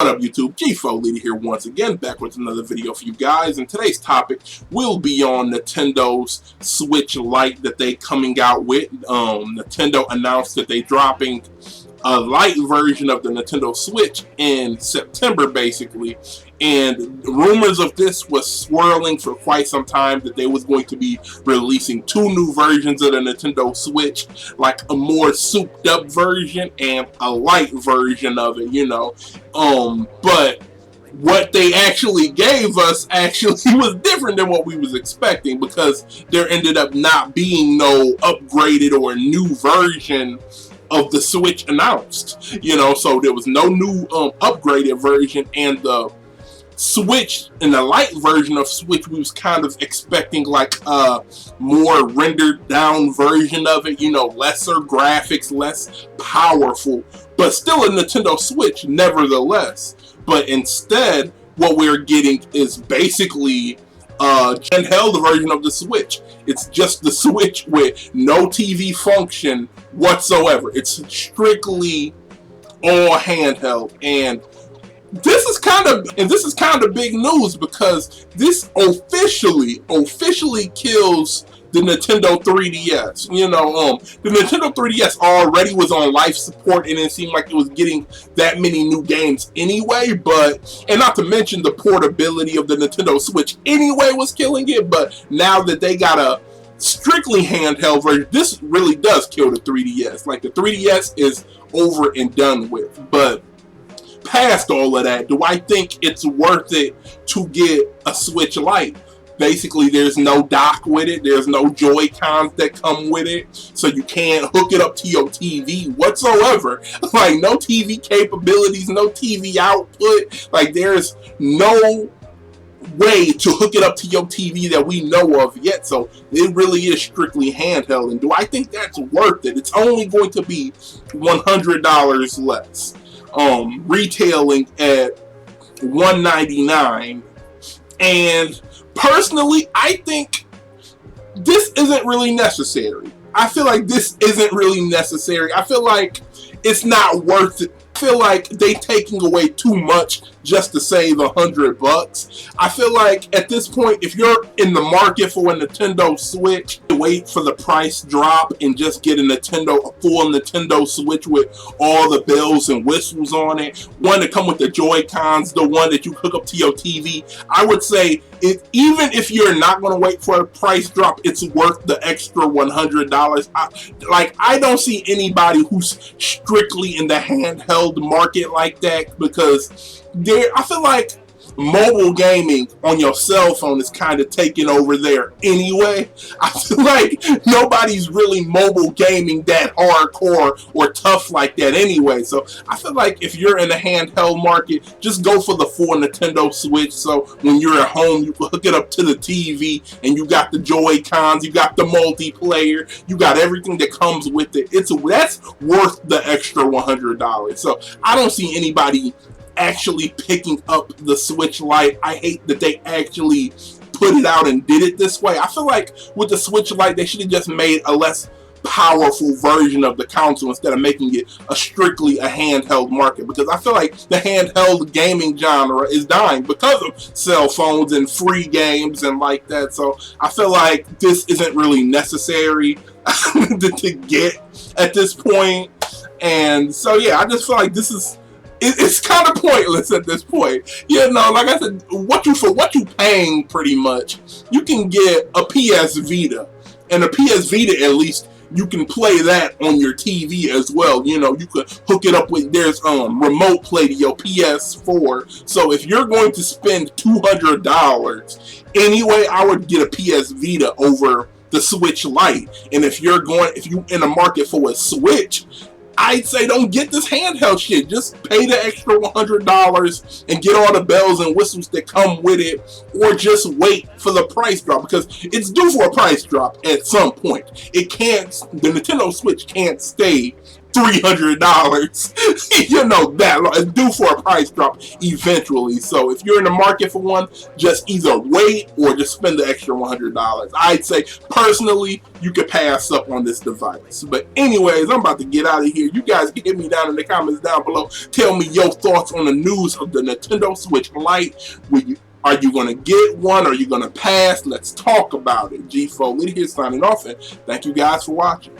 What up, YouTube? G4 Leader here once again, back with another video for you guys. And today's topic will be on Nintendo's Switch Lite that they coming out with. Nintendo announced that they dropping a Lite version of the Nintendo Switch in September, basically. And rumors of this was swirling for quite some time that they was going to be releasing two new versions of the Nintendo Switch, like a more souped up version and a light version of it, but what they actually gave us actually was different than what we was expecting, because there ended up not being no upgraded or new version of the Switch announced, so there was no new upgraded version, and the Switch and the Lite version of Switch, we was kind of expecting like a more rendered down version of it, lesser graphics, less powerful, but still a Nintendo Switch nevertheless. But instead, what we're getting is basically a handheld version of the Switch. It's just the Switch with no TV function whatsoever. It's strictly all handheld, and this is kind of big news, because this officially kills the Nintendo 3DS. The Nintendo 3DS already was on life support, and it seemed like it was getting that many new games anyway. And not to mention the portability of the Nintendo Switch anyway was killing it. But now that they got a strictly handheld version, this really does kill the 3DS. Like, the 3DS is over and done with. But past all of that, do I think it's worth it to get a Switch Lite? Basically, there's no dock with it. There's no Joy-Cons that come with it, so you can't hook it up to your TV whatsoever. Like, no TV capabilities, no TV output. Like, there's no way to hook it up to your TV that we know of yet. So it really is strictly handheld. And do I think that's worth it? It's only going to be $100 less. Retailing at $199, and personally, I think this isn't really necessary. I feel like this isn't really necessary. I feel like it's not worth it. I feel like they taking away too much just to save $100. I feel like at this point, if you're in the market for a Nintendo Switch, wait for the price drop and just get a full Nintendo Switch with all the bells and whistles on it. One that come with the Joy-Cons, the one that you hook up to your TV. I would say, even if you're not going to wait for a price drop, it's worth the extra $100. I don't see anybody who's strictly in the handheld market like that, because I feel like mobile gaming on your cell phone is kind of taking over there anyway. I feel like nobody's really mobile gaming that hardcore or tough like that anyway. So I feel like if you're in the handheld market, just go for the full Nintendo Switch. So when you're at home, you can hook it up to the TV, and you got the Joy-Cons, you got the multiplayer, you got everything that comes with it. That's worth the extra $100. So I don't see anybody actually picking up the Switch Lite. I hate that they actually put it out and did it this way. I feel like with the Switch Lite, they should have just made a less powerful version of the console instead of making it strictly a handheld market, because I feel like the handheld gaming genre is dying because of cell phones and free games and like that. So I feel like this isn't really necessary to get at this point. And so yeah, I just feel like it's kind of pointless at this point. Like I said, what you paying, pretty much, you can get a PS Vita. And a PS Vita, at least, you can play that on your TV as well. You could hook it up with, there's remote play to your PS4. So if you're going to spend $200, anyway, I would get a PS Vita over the Switch Lite. And if you in the market for a Switch, I'd say don't get this handheld shit. Just pay the extra $100 and get all the bells and whistles that come with it, or just wait for the price drop, because it's due for a price drop at some point. The Nintendo Switch can't stay $300. You know that it's due for a price drop eventually. So if you're in the market for one, just either wait or just spend the extra $100. I'd say personally, you could pass up on this device. But anyways, I'm about to get out of here. You guys can hit me down in the comments down below. Tell me your thoughts on the news of the Nintendo Switch Lite. Are you going to get one? Are you going to pass? Let's talk about it. G4 Lite here signing off, and thank you guys for watching.